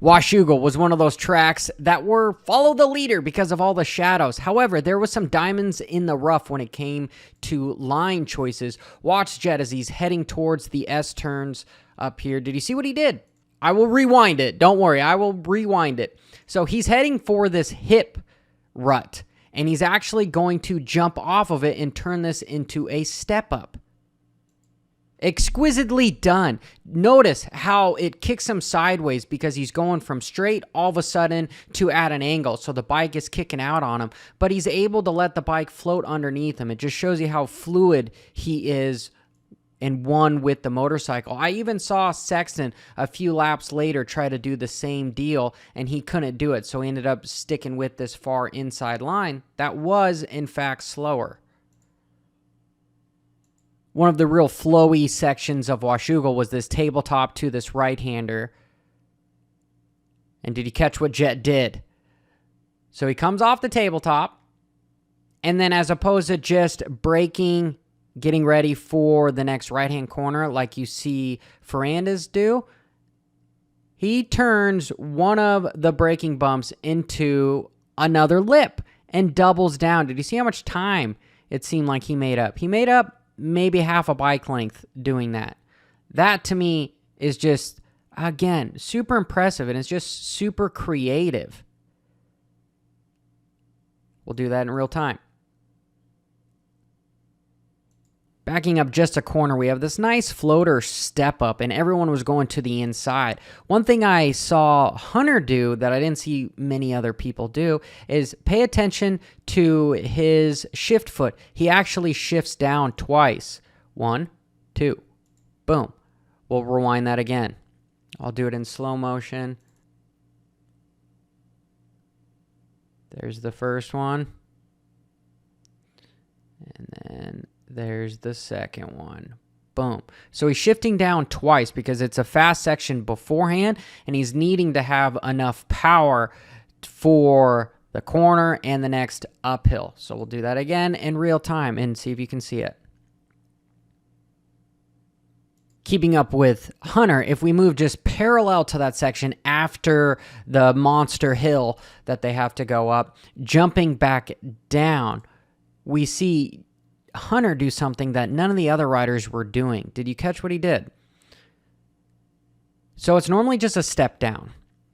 Washougal was one of those tracks that were follow the leader because of all the shadows. However, there was some diamonds in the rough when it came to line choices. Watch Jett as he's heading towards the S-turns up here. Did you see what he did? I will rewind it. Don't worry, I will rewind it. So he's heading for this hip rut, and he's actually going to jump off of it and turn this into a step up. Exquisitely done. Notice how it kicks him sideways because he's going from straight all of a sudden to at an angle. So the bike is kicking out on him, but he's able to let the bike float underneath him. It just shows you how fluid he is and one with the motorcycle. I even saw Sexton a few laps later try to do the same deal, and he couldn't do it. So he ended up sticking with this far inside line that was, in fact, slower. One of the real flowy sections of Washougal was this tabletop to this right-hander. And did you catch what Jett did? So he comes off the tabletop, and then as opposed to just braking, getting ready for the next right-hand corner like you see Ferrandis do, he turns one of the braking bumps into another lip and doubles down. Did you see how much time it seemed like he made up? He made up maybe half a bike length doing that. That to me is just, again, super impressive, and it's just super creative. We'll do that in real time. Backing up just a corner, we have this nice floater step up, and everyone was going to the inside. One thing I saw Hunter do that I didn't see many other people do is pay attention to his shift foot. He actually shifts down twice. 1, 2, boom. We'll rewind that again. I'll do it in slow motion. There's the first one. And then there's the second one. Boom. So he's shifting down twice because it's a fast section beforehand, and he's needing to have enough power for the corner and the next uphill. So we'll do that again in real time and see if you can see it. Keeping up with Hunter, if we move just parallel to that section after the monster hill that they have to go up, jumping back down, we see Hunter do something that none of the other riders were doing. Did you catch what he did? So it's normally just a step down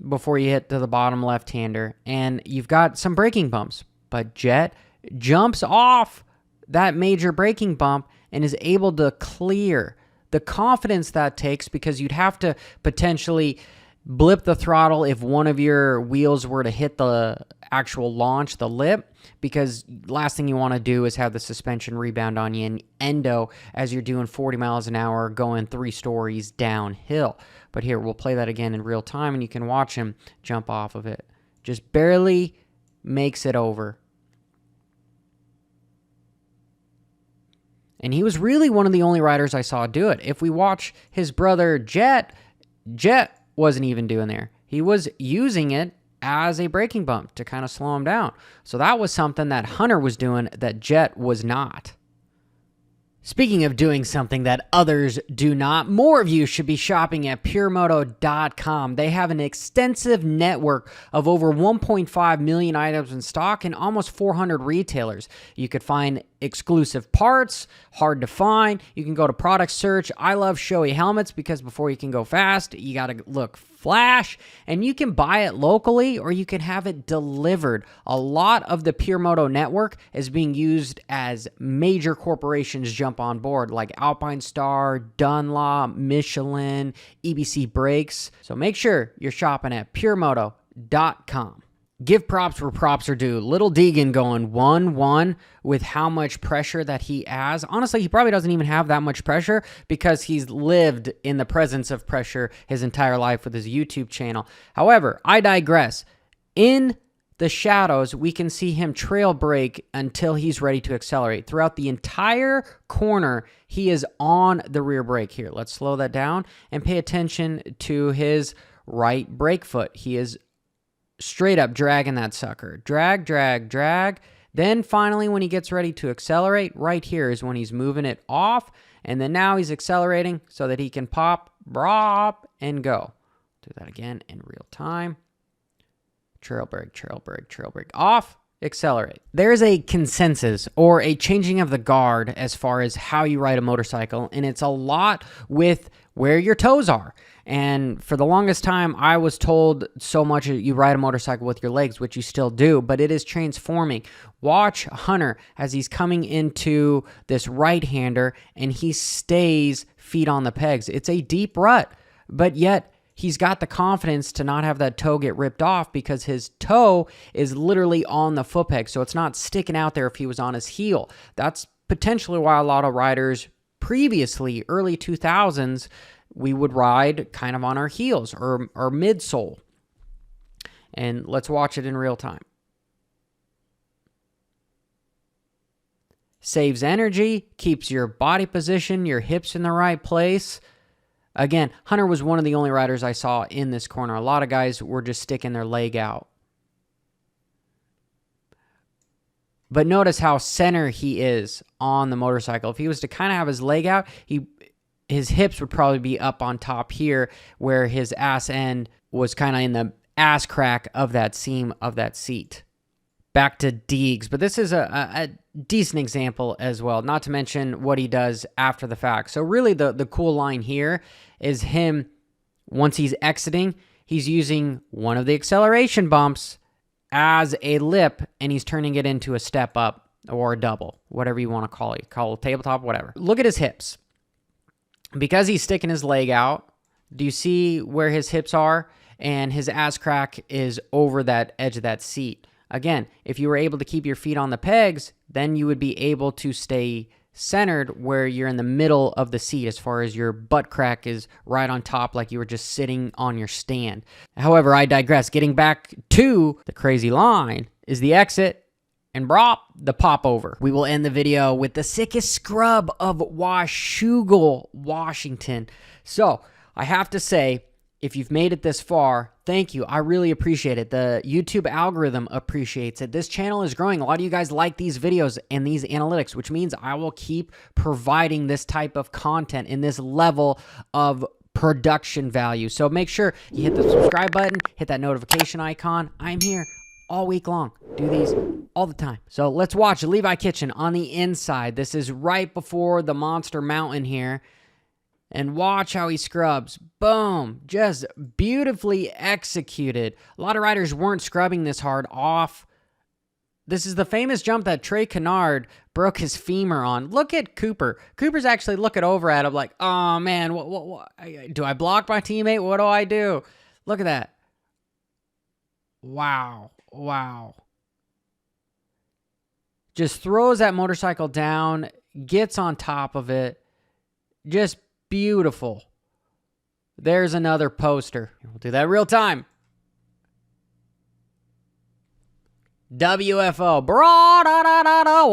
before you hit to the bottom left-hander, and you've got some braking bumps. But Jett jumps off that major braking bump and is able to clear. The confidence that takes, because you'd have to potentially blip the throttle if one of your wheels were to hit the actual launch, the lip, because last thing you want to do is have the suspension rebound on you and endo as you're doing 40 miles an hour going 3 stories downhill. But here, we'll play that again in real time, and you can watch him jump off of it. Just barely makes it over. And he was really one of the only riders I saw do it. If we watch his brother Jett wasn't even doing there. He was using it as a braking bump to kind of slow him down. So that was something that Hunter was doing that Jett was not. Speaking of doing something that others do not, more of you should be shopping at puremoto.com. They have an extensive network of over 1.5 million items in stock and almost 400 retailers. You could find exclusive parts, hard to find. You can go to product search. I love showy helmets because before you can go fast, you got to look flash, and you can buy it locally or you can have it delivered. A lot of the Pure Moto network is being used as major corporations jump on board, like Alpine Star, Dunlop, Michelin, EBC Brakes. So make sure you're shopping at puremoto.com. Give props where props are due. Little Deegan going 1-1 with how much pressure that he has. Honestly, he probably doesn't even have that much pressure because he's lived in the presence of pressure his entire life with his YouTube channel. However, I digress. In the shadows, we can see him trail brake until he's ready to accelerate. Throughout the entire corner, he is on the rear brake here. Let's slow that down and pay attention to his right brake foot. He is straight up dragging that sucker. Drag, drag, drag. Then finally, when he gets ready to accelerate, right here is when he's moving it off. And then now he's accelerating so that he can pop, brop, and go. Do that again in real time. Trail brake, trail brake, trail brake off. Accelerate. There's a consensus or a changing of the guard as far as how you ride a motorcycle, and it's a lot with where your toes are. And for the longest time, I was told so much you ride a motorcycle with your legs, which you still do, but it is transforming. Watch Hunter as he's coming into this right-hander, and he stays feet on the pegs. It's a deep rut, but yet he's got the confidence to not have that toe get ripped off because his toe is literally on the foot peg, so it's not sticking out there if he was on his heel. That's potentially why a lot of riders previously, early 2000s, we would ride kind of on our heels or midsole. And let's watch it in real time. Saves energy, keeps your body position, your hips in the right place. Again, Hunter was one of the only riders I saw in this corner. A lot of guys were just sticking their leg out. But notice how center he is on the motorcycle. If he was to kind of have his leg out, his hips would probably be up on top here, where his ass end was kind of in the ass crack of that seam of that seat. Back to Deegs, but this is a decent example as well, not to mention what he does after the fact. So really the cool line here is him, once he's exiting, he's using one of the acceleration bumps as a lip, and he's turning it into a step up or a double, whatever you want to call it. Call it tabletop, whatever. Look at his hips. Because he's sticking his leg out, do you see where his hips are? And his ass crack is over that edge of that seat. Again, if you were able to keep your feet on the pegs, then you would be able to stay centered where you're in the middle of the seat as far as your butt crack is right on top like you were just sitting on your stand. However, I digress. Getting back to the crazy line is the exit and brop, the pop over. We will end the video with the sickest scrub of Washougal, Washington. So I have to say, if you've made it this far, thank you. I really appreciate it. The YouTube algorithm appreciates it. This channel is growing. A lot of you guys like these videos and these analytics, which means I will keep providing this type of content in this level of production value. So make sure you hit the subscribe button, hit that notification icon. I'm here all week long. Do these all the time. So let's watch Levi Kitchen on the inside. This is right before the Monster Mountain here. And watch how he scrubs. Boom. Just beautifully executed. A lot of riders weren't scrubbing this hard off. This is the famous jump that Trey Kennard broke his femur on. Look at Cooper. Cooper's actually looking over at him like, oh man, what do I block my teammate? What do I do? Look at that. Wow. Wow. Just throws that motorcycle down, gets on top of it. Just beautiful. There's another poster. We'll do that real time. WFO. Bra da da da da.